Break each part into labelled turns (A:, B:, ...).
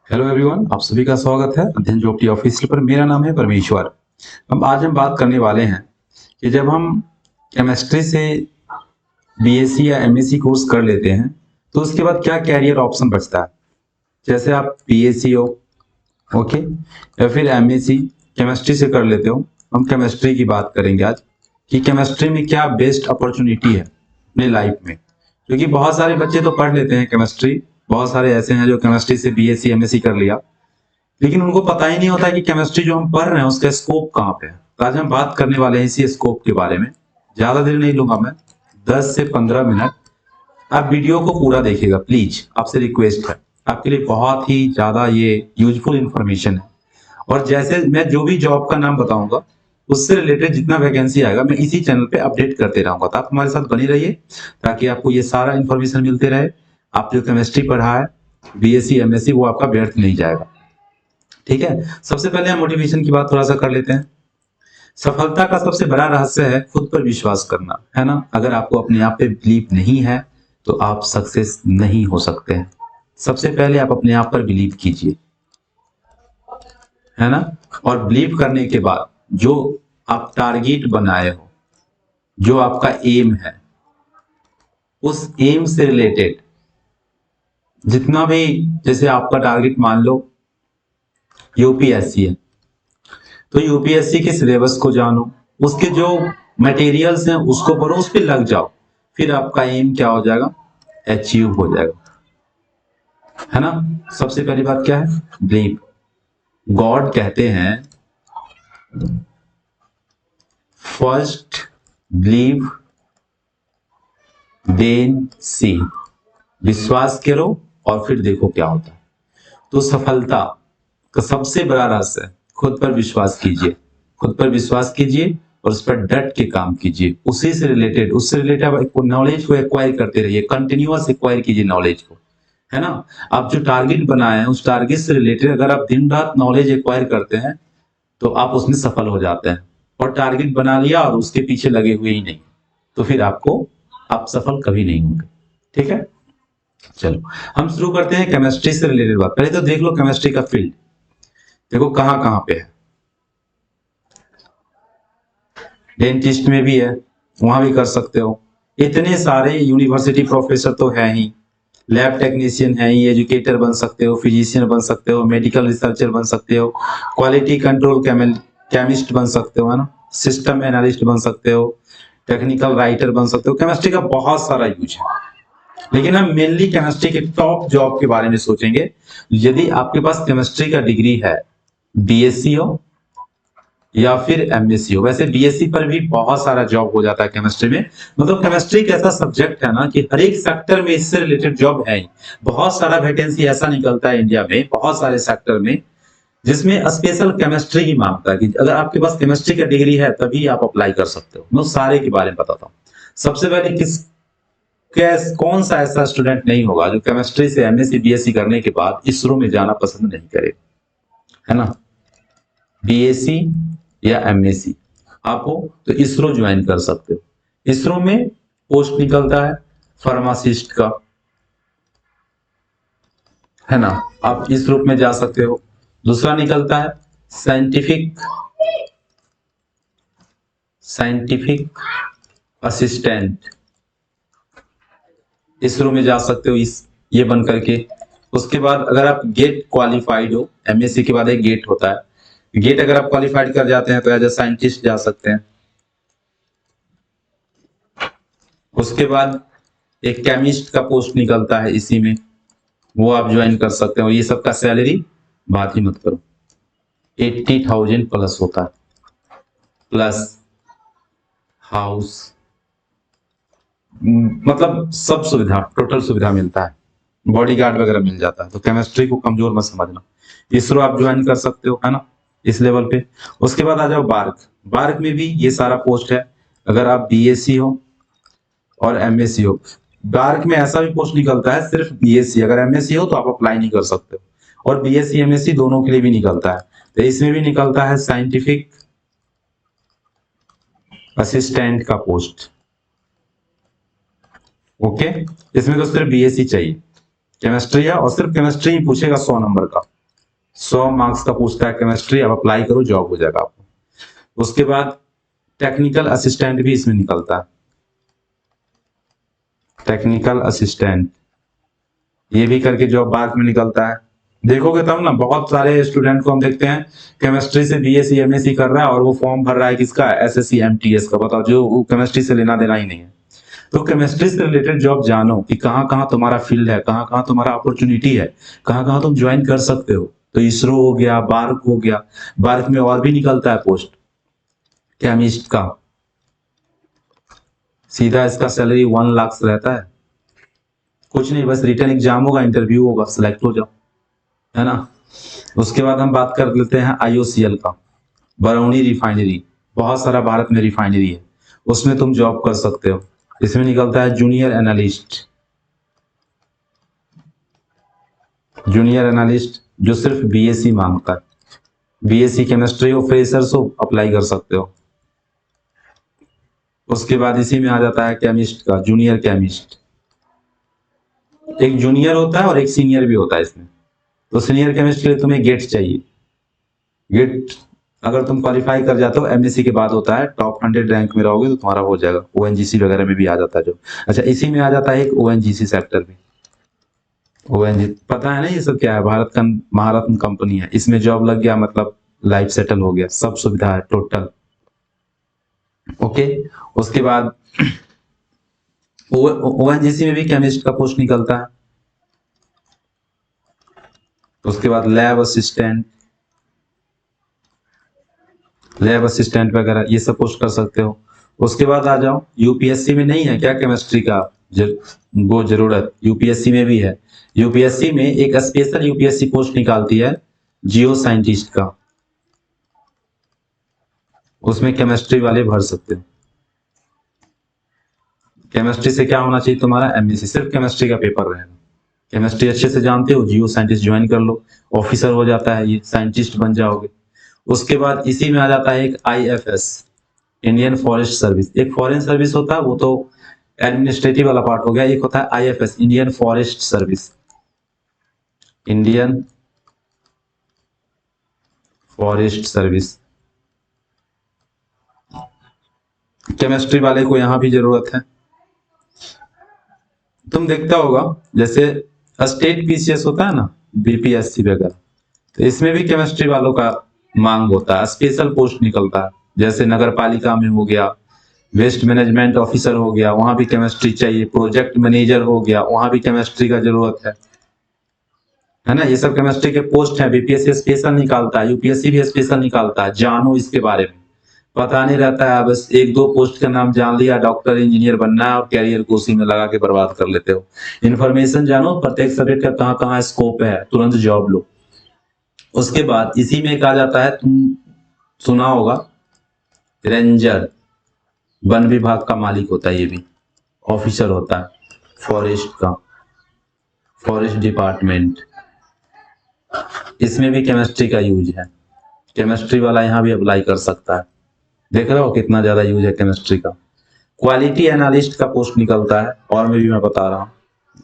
A: Hello everyone, आप सभी का स्वागत है अध्ययन ज्योति ऑफिशियल पर। मेरा नाम है परमेश्वर। अब आज हम बात करने वाले हैं कि जब हम केमिस्ट्री से बीएससी या एमएससी कोर्स कर लेते हैं तो उसके बाद क्या कैरियर ऑप्शन बचता है। जैसे आप बीएससी हो, ओके, या फिर एमएससी केमिस्ट्री से कर लेते हो। हम केमिस्ट्री की बात करेंगे आज कि केमिस्ट्री में क्या बेस्ट अपॉर्चुनिटी है अपने लाइफ में, क्योंकि बहुत सारे बच्चे तो पढ़ लेते हैं केमिस्ट्री। बहुत सारे ऐसे हैं जो केमिस्ट्री से बीएससी एमएससी कर लिया, लेकिन उनको पता ही नहीं होता कि केमिस्ट्री जो हम पढ़ रहे हैं उसका स्कोप कहाँ पे है। तो आज हम बात करने वाले हैं इसी स्कोप के बारे में। ज्यादा देर नहीं लूंगा मैं, 10 से 15 मिनट। आप वीडियो को पूरा देखिएगा प्लीज, आपसे रिक्वेस्ट है। आपके लिए बहुत ही ज्यादा ये यूजफुल इंफॉर्मेशन है। और जैसे मैं जो भी जॉब का नाम बताऊंगा उससे रिलेटेड जितना वैकेंसी आएगा मैं इसी चैनल पे अपडेट करते रहूंगा, तो आप हमारे साथ बनी रहिए ताकि आपको ये सारा इंफॉर्मेशन मिलते रहे। आप जो केमिस्ट्री पढ़ा है बीएससी एमएससी वो आपका व्यर्थ नहीं जाएगा। ठीक है, सबसे पहले हम मोटिवेशन की बात थोड़ा सा कर लेते हैं। सफलता का सबसे बड़ा रहस्य है खुद पर विश्वास करना, है ना। अगर आपको अपने आप पे बिलीव नहीं है तो आप सक्सेस नहीं हो सकते हैं। सबसे पहले आप अपने आप पर बिलीव कीजिए, है ना। और बिलीव करने के बाद जो आप टारगेट बनाए हो, जो आपका एम है, उस एम से रिलेटेड जितना भी, जैसे आपका टारगेट मान लो यूपीएससी है तो यूपीएससी के सिलेबस को जानो, उसके जो मटेरियल्स हैं उसको पढ़ो, उस पर लग जाओ, फिर आपका एम क्या हो जाएगा, अचीव हो जाएगा, है ना। सबसे पहली बात क्या है, बिलीव। गॉड कहते हैं फर्स्ट बिलीव देन सी, विश्वास करो और फिर देखो क्या होता है। तो सफलता का सबसे बड़ा रहस्य है खुद पर विश्वास कीजिए। खुद पर विश्वास कीजिए और उस पर डट के काम कीजिए। उसी से रिलेटेड, उससे रिलेटेड आप नॉलेज को एक्वायर करते रहिए, कंटिन्यूअस एक्वायर कीजिए नॉलेज को, है ना। आप जो टारगेट बनाए हैं उस टारगेट से रिलेटेड अगर आप दिन रात नॉलेज एक्वायर करते हैं तो आप उसमें सफल हो जाते हैं। और टारगेट बना लिया और उसके पीछे लगे हुए ही नहीं, तो फिर आप सफल कभी नहीं होंगे। ठीक है, चलो हम शुरू करते हैं केमिस्ट्री से रिलेटेड बात। पहले तो देख लो केमिस्ट्री का फील्ड, देखो कहाँ कहाँ पे है। डेंटिस्ट में भी है, वहां भी कर सकते हो। इतने सारे यूनिवर्सिटी प्रोफेसर तो है ही, लैब टेक्नीशियन है ही, एजुकेटर बन सकते हो, फिजिशियन बन सकते हो, मेडिकल रिसर्चर बन सकते हो, क्वालिटी कंट्रोल केमिस्ट बन सकते हो, है ना, सिस्टम एनालिस्ट बन सकते हो, टेक्निकल राइटर बन सकते हो। केमिस्ट्री का बहुत सारा यूज है, लेकिन हम मेनली केमिस्ट्री के टॉप जॉब के बारे में सोचेंगे। यदि आपके पास केमिस्ट्री का डिग्री है, बीएससी हो या फिर एमएससी हो। वैसे बीएससी पर भी बहुत सारा जॉब हो जाता है केमिस्ट्री में। मतलब केमिस्ट्री एक ऐसा सब्जेक्ट है ना कि हर एक सेक्टर में इससे रिलेटेड जॉब है ही। बहुत सारा वैकेंसी ऐसा निकलता है इंडिया में, बहुत सारे सेक्टर में, जिसमें स्पेशल केमिस्ट्री ही मांगता है कि अगर आपके पास केमिस्ट्री का डिग्री है तभी आप अप्लाई कर सकते हो। मैं सारे के बारे में बताता हूँ। सबसे पहले कौन सा ऐसा स्टूडेंट नहीं होगा जो केमिस्ट्री से एमएससी बीएससी करने के बाद इसरो में जाना पसंद नहीं करे, है ना। बीएससी या एमएससी आप हो तो इसरो ज्वाइन कर सकते हो। इसरो में पोस्ट निकलता है फार्मासिस्ट का, है ना, आप इस रूप में जा सकते हो। दूसरा निकलता है साइंटिफिक साइंटिफिक असिस्टेंट, इसरो में जा सकते हो इस ये बन करके। उसके बाद अगर आप गेट क्वालिफाइड हो, एमएससी के बाद एक गेट होता है, गेट अगर आप क्वालिफाइड कर जाते हैं तो एज ए साइंटिस्ट जा सकते हैं। उसके बाद एक केमिस्ट का पोस्ट निकलता है इसी में, वो आप ज्वाइन कर सकते हो। ये सबका सैलरी बात ही मत करो, 80,000 प्लस होता है, प्लस हाउस, मतलब सब सुविधा, टोटल सुविधा मिलता है, बॉडी गार्ड वगैरह मिल जाता है। तो केमिस्ट्री को कमजोर मत समझना, इसरो आप ज्वाइन कर सकते हो, है ना, इस लेवल पे। उसके बाद आ जाओ बार्क। बार्क में भी ये सारा पोस्ट है, अगर आप बीएससी हो और एमएससी हो। बार्क में ऐसा भी पोस्ट निकलता है सिर्फ बीएससी, अगर एमएससी हो तो आप अप्लाई नहीं कर सकते हो। और बीएससी एमएससी दोनों के लिए भी निकलता है। तो इसमें भी निकलता है साइंटिफिक असिस्टेंट का पोस्ट, ओके। इसमें तो सिर्फ बीएससी चाहिए, केमिस्ट्री है और सिर्फ केमिस्ट्री ही पूछेगा 100 नंबर का। 100 मार्क्स का पूछता है केमिस्ट्री, आप अप्लाई करो, जॉब हो जाएगा आपको। उसके बाद टेक्निकल असिस्टेंट भी इसमें निकलता है, टेक्निकल असिस्टेंट, ये भी करके जॉब बाद में निकलता है। देखोगे तब ना, बहुत सारे स्टूडेंट को हम देखते हैं केमिस्ट्री से बीएससी एमएससी कर रहा है और वो फॉर्म भर रहा है किसका, एसएससी एमटीएस का, बताओ, जो केमिस्ट्री से लेना देना ही नहीं है। तो केमिस्ट्री से रिलेटेड जॉब जानो कि कहाँ कहाँ तुम्हारा फील्ड है, कहाँ कहाँ तुम्हारा अपॉर्चुनिटी है, कहाँ कहाँ तुम ज्वाइन कर सकते हो। तो इसरो हो गया, बार्क हो गया, बार्क में और भी निकलता है पोस्ट केमिस्ट का, सीधा इसका सैलरी 1 लाख से रहता है। कुछ नहीं, बस रिटर्न एग्जाम होगा, इंटरव्यू होगा, सिलेक्ट हो जाओ, है ना। उसके बाद हम बात कर लेते हैं आईओसीएल का, बरौनी रिफाइनरी, बहुत सारा भारत में रिफाइनरी है, उसमें तुम जॉब कर सकते हो। इसमें निकलता है जूनियर एनालिस्ट, जूनियर एनालिस्ट जो सिर्फ बीएससी मांगता है, बीएससी केमिस्ट्री हो, फ्रेशर्स हो, अप्लाई कर सकते हो। उसके बाद इसी में आ जाता है केमिस्ट का, जूनियर केमिस्ट, एक जूनियर होता है और एक सीनियर भी होता है इसमें। तो सीनियर केमिस्ट के लिए तुम्हें गेट चाहिए, गेट अगर तुम क्वालिफाई कर जाते हो, एमएससी के बाद होता है, टॉप 100 रैंक में रहोगे तो तुम्हारा हो जाएगा। ओएनजीसी वगैरह में भी आ जाता है जो, अच्छा इसी में आ जाता है एक ओएनजीसी सेक्टर भी, ओएनजी पता है ना ये सब क्या है, भारत का महारत्न कंपनी है, इसमें जॉब लग गया मतलब लाइफ सेटल हो गया, सब सुविधा है टोटल। ओके, उसके बाद ओएनजीसी में भी केमिस्ट का पोस्ट निकलता है। उसके बाद लैब असिस्टेंट, लैब असिस्टेंट वगैरह ये सब पोस्ट कर सकते हो। उसके बाद आ जाओ, यूपीएससी में नहीं है क्या केमिस्ट्री का वो जरूरत, यूपीएससी में भी है। यूपीएससी में एक स्पेशल यूपीएससी पोस्ट निकालती है जियो साइंटिस्ट का, उसमें केमिस्ट्री वाले भर सकते हो। केमिस्ट्री से क्या होना चाहिए तुम्हारा, एमएससी, सिर्फ केमिस्ट्री का पेपर रहेगा, केमिस्ट्री अच्छे से जानते हो, जियो साइंटिस्ट ज्वाइन कर लो, ऑफिसर हो जाता है, ये साइंटिस्ट बन जाओगे। उसके बाद इसी में आ जाता है एक आईएफएस, इंडियन फॉरेस्ट सर्विस, एक फॉरेन सर्विस होता है, वो तो एडमिनिस्ट्रेटिव वाला पार्ट हो गया, एक होता है IFS, Indian forest service, Indian forest service. Chemistry वाले को यहां भी जरूरत है। तुम देखता होगा जैसे स्टेट पीसीएस होता है ना, बीपीएससी वगैरह, तो इसमें भी केमिस्ट्री वालों का मांग होता है, स्पेशल पोस्ट निकलता है, जैसे नगर पालिका में हो गया, वेस्ट मैनेजमेंट ऑफिसर हो गया, वहां भी केमिस्ट्री चाहिए, प्रोजेक्ट मैनेजर हो गया, वहां भी केमिस्ट्री का जरूरत है ना। ये सब केमिस्ट्री के पोस्ट है, बीपीएससी स्पेशल निकालता है, यूपीएससी भी स्पेशल निकालता है, जानो इसके बारे में, पता नहीं रहता है, बस एक दो पोस्ट का नाम जान लिया, डॉक्टर इंजीनियर बनना है और कैरियर को उसी में लगा के बर्बाद कर लेते हो। इन्फॉर्मेशन जानो, प्रत्येक सब्जेक्ट का कहाँ कहाँ स्कोप है, तुरंत जॉब लो। उसके बाद इसी में कहा जाता है, तुम सुना होगा, रेंजर, वन विभाग का मालिक होता है, ये भी ऑफिसर होता है, फॉरेस्ट का, फॉरेस्ट डिपार्टमेंट, इसमें भी केमिस्ट्री का यूज है, केमिस्ट्री वाला यहाँ भी अप्लाई कर सकता है। देख रहे हो कितना ज्यादा यूज है केमिस्ट्री का। क्वालिटी एनालिस्ट का पोस्ट निकलता है, और में भी मैं बता रहा हूँ।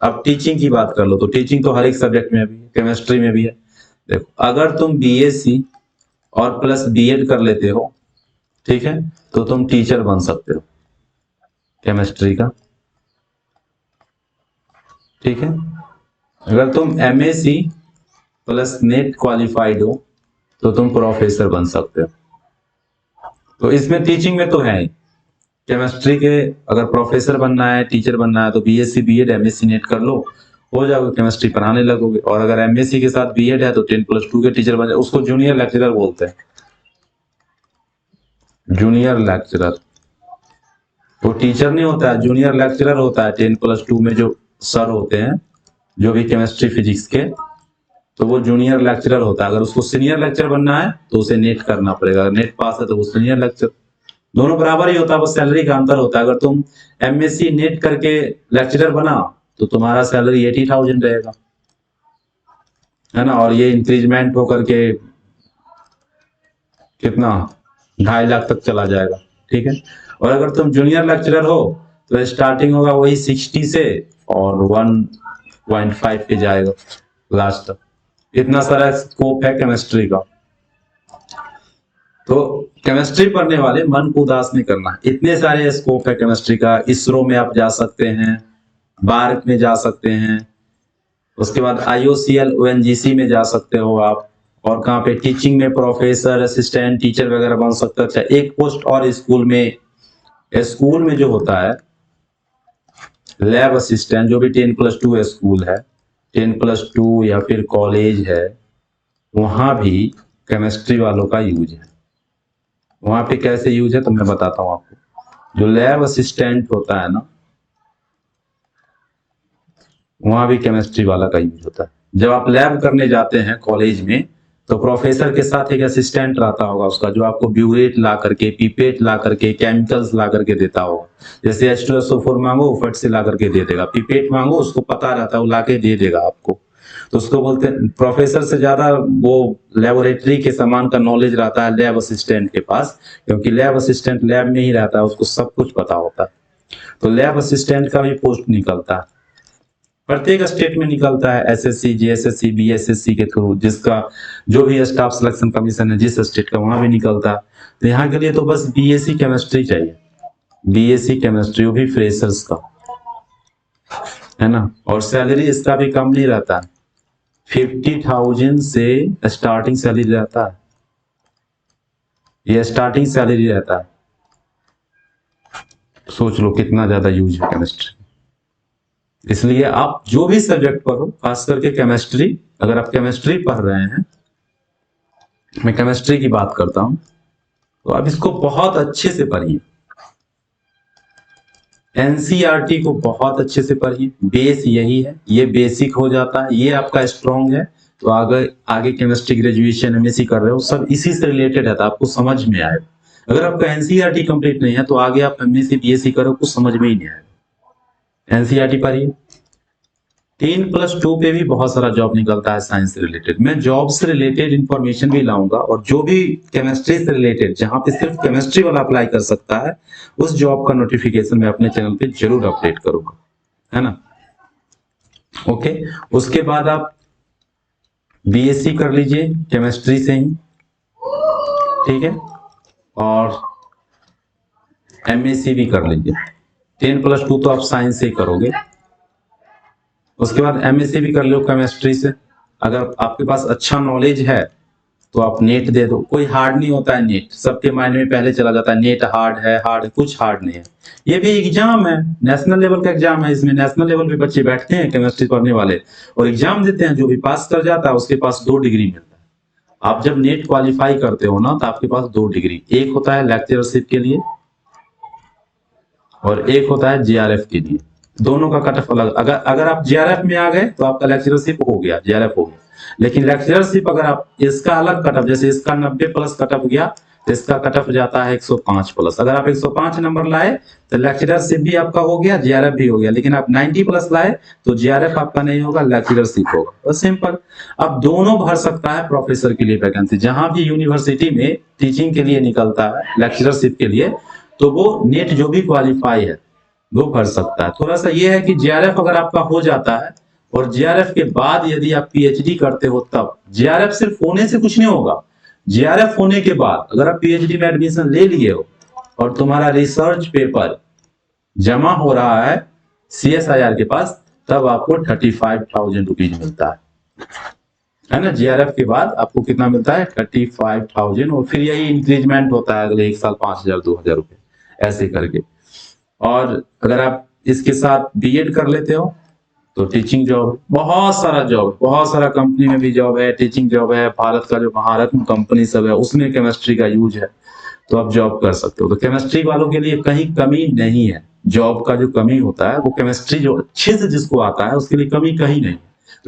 A: अब टीचिंग की बात कर लो, तो टीचिंग तो हर एक सब्जेक्ट में भी है, केमिस्ट्री में भी है। देखो, अगर तुम बीएससी और प्लस बीएड कर लेते हो, ठीक है, तो तुम टीचर बन सकते हो केमिस्ट्री का, ठीक है। अगर तुम एमएससी प्लस नेट क्वालिफाइड हो तो तुम प्रोफेसर बन सकते हो। तो इसमें टीचिंग में तो है ही, केमिस्ट्री के अगर प्रोफेसर बनना है, टीचर बनना है, तो बीएससी बीएड एमएससी नेट कर लो, हो जाओगे, केमिस्ट्री पढ़ाने लगोगे। और अगर एमएससी के साथ बीएड है तो 10+2 के टीचर बन जाओ, उसको जूनियर लेक्चरर बोलते हैं, जूनियर लेक्चरर। वो टीचर नहीं होता है, जूनियर लेक्चरर होता है, 10+2 में जो सर होते हैं, जो भी केमिस्ट्री फिजिक्स के, तो वो जूनियर लेक्चरर होता है। अगर उसको सीनियर लेक्चर बनना है तो उसे नेट करना पड़ेगा, अगर नेट पास है तो वो सीनियर लेक्चर, दोनों बराबर ही होता है, बस सैलरी का अंतर होता है। अगर तुम एमएससी नेट करके लेक्चरर बना तो तुम्हारा सैलरी 80,000 रहेगा, है ना, और ये इंक्रीजमेंट होकर के कितना 2.5 लाख तक चला जाएगा, ठीक है। और अगर तुम जूनियर लेक्चरर हो तो स्टार्टिंग होगा वही 60 से और 1.5 पे जाएगा लास्ट तक, इतना सारा स्कोप है केमिस्ट्री का। तो केमिस्ट्री पढ़ने वाले मन को उदास नहीं करना, इतने सारे स्कोप है केमिस्ट्री का। इसरो में आप जा सकते हैं, भारत में जा सकते हैं, उसके बाद IOCL ONGC में जा सकते हो आप, और कहाँ पे टीचिंग में प्रोफेसर, असिस्टेंट टीचर वगैरह बन सकते हो। अच्छा, एक पोस्ट और स्कूल में जो होता है लैब असिस्टेंट, जो भी 10+2 स्कूल है, 10+2 या फिर कॉलेज है, वहां भी केमिस्ट्री वालों का यूज है। वहां पे कैसे यूज है तो मैं बताता हूँ आपको। जो लैब असिस्टेंट होता है ना, वहां भी केमिस्ट्री वाला का यूज होता है। जब आप लैब करने जाते हैं कॉलेज में, तो प्रोफेसर के साथ एक असिस्टेंट रहता होगा उसका, जो आपको ब्यूरेट ला करके, पिपेट ला करके, केमिकल्स ला करके देता होगा। जैसे H2SO4 मांगो, वो फट से ला करके दे देगा। पिपेट मांगो, उसको पता रहता है, वो ला के दे देगा आपको। तो उसको बोलते हैं, प्रोफेसर से ज्यादा वो लेबोरेटरी के सामान का नॉलेज रहता है लैब असिस्टेंट के पास, क्योंकि लैब असिस्टेंट लैब में ही रहता है, उसको सब कुछ पता होता है। तो लैब असिस्टेंट का भी पोस्ट निकलता है, प्रत्येक स्टेट में निकलता है, SSC, JSSC, BSSC के थ्रू, जिसका जो भी स्टाफ सिलेक्शन कमीशन है जिस स्टेट का, वहां भी निकलता है। तो यहाँ के लिए तो बस BSc केमिस्ट्री चाहिए, BSc केमिस्ट्री, वो भी फ्रेशर्स का, है ना। और सैलरी इसका भी कम नहीं रहता, 50,000 से स्टार्टिंग सैलरी रहता है, ये स्टार्टिंग सैलरी रहता है। सोच लो कितना ज्यादा यूज है केमिस्ट्री। इसलिए आप जो भी सब्जेक्ट पढ़ो, खास करके केमिस्ट्री, अगर आप केमिस्ट्री पढ़ रहे हैं, मैं केमिस्ट्री की बात करता हूं, तो आप इसको बहुत अच्छे से पढ़िए। NCERT को बहुत अच्छे से पढ़िए, बेस यही है, ये बेसिक हो जाता है, ये आपका स्ट्रॉन्ग है, तो आगे केमिस्ट्री ग्रेजुएशन MSc कर रहे हो, सब इसी से रिलेटेड है, तो आपको समझ में आएगा। अगर आपका NCERT कंप्लीट नहीं है, तो आगे आप MSc BSc करो, कुछ समझ में ही नहीं आएगा। NCERT पढ़िए। 10+2 पे भी बहुत सारा जॉब निकलता है साइंस से रिलेटेड। मैं जॉब से रिलेटेड इंफॉर्मेशन भी लाऊंगा, और जो भी केमिस्ट्री से रिलेटेड, जहां पे सिर्फ केमिस्ट्री वाला अप्लाई कर सकता है, उस जॉब का नोटिफिकेशन मैं अपने चैनल पे जरूर अपडेट करूंगा, है ना। ओके, उसके बाद आप BSc कर लीजिए केमिस्ट्री से ही, ठीक है, और MSc भी कर लीजिए। 10+2 तो आप साइंस से ही करोगे, उसके बाद MSc भी कर लो केमिस्ट्री से। अगर आपके पास अच्छा नॉलेज है तो आप नेट दे दो, कोई हार्ड नहीं होता है नेट, सबके माइंड में पहले चला जाता है नेट हार्ड है, कुछ हार्ड नहीं है। ये भी एग्जाम है, नेशनल लेवल का एग्जाम है, इसमें नेशनल लेवल पे बच्चे बैठते हैं केमिस्ट्री पढ़ने वाले और एग्जाम देते हैं। जो भी पास कर जाता है उसके पास 2 डिग्री मिलता है। आप जब नेट क्वालिफाई करते हो ना, तो आपके पास 2 डिग्री, एक होता है लेक्चरशिप के लिए और एक होता है JRF के लिए। दोनों का कट ऑफ अलग। अगर आप JRF में आ गए तो आपका लेक्चरशिप हो गया, JRF हो गया। लेकिन लेक्चरशिप अगर आप, इसका अलग कट ऑफ, जैसे इसका 90+ कट ऑफ गया, तो इसका कट ऑफ जाता है 105+। अगर आप 105 नंबर लाए तो लेक्चरशिप भी आपका हो गया, JRF भी हो गया। लेकिन आप 90+ लाए तो JRF आपका नहीं होगा, लेक्चरशिप होगा। बस सिंपल। अब दोनों भर सकता है प्रोफेसर के लिए वैकेंसी। जहां भी यूनिवर्सिटी में टीचिंग के लिए निकलता है लेक्चरशिप के लिए, तो वो नेट जो भी क्वालिफाई है वो भर सकता है। थोड़ा सा ये है कि JRF अगर आपका हो जाता है, और JRF के बाद यदि आप PhD करते हो, तब JRF सिर्फ होने से कुछ नहीं होगा। JRF होने के बाद अगर आप PhD में एडमिशन ले लिए हो और तुम्हारा रिसर्च पेपर जमा हो रहा है CSIR के पास, तब आपको 35,000 रुपीज मिलता है ना। JRF के बाद आपको कितना मिलता है? 35,000। और फिर यही इंक्रीजमेंट होता है अगले 1 साल 5,000 2,000 रुपए ऐसे करके। और अगर आप इसके साथ BEd कर लेते हो तो टीचिंग जॉब, बहुत सारा जॉब, बहुत सारा कंपनी में भी जॉब है, टीचिंग जॉब है। भारत का जो महारत्न कंपनी सब है उसमें केमिस्ट्री का यूज है, तो आप जॉब कर सकते हो। तो केमिस्ट्री वालों के लिए कहीं कमी नहीं है। जॉब का जो कमी होता है वो केमिस्ट्री जो अच्छे से जिसको आता है उसके लिए कमी कहीं नहीं।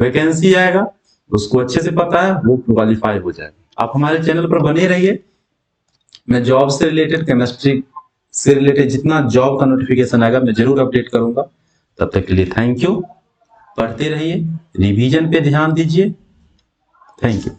A: वैकेंसी आएगा, उसको अच्छे से पता है, वो क्वालिफाई हो जाएगा। आप हमारे चैनल पर बने रहिए। मैं जॉब से रिलेटेड, केमिस्ट्री से रिलेटेड जितना जॉब का नोटिफिकेशन आएगा मैं जरूर अपडेट करूंगा। तब तक के लिए थैंक यू। पढ़ते रहिए, रिवीजन पे ध्यान दीजिए। Thank you.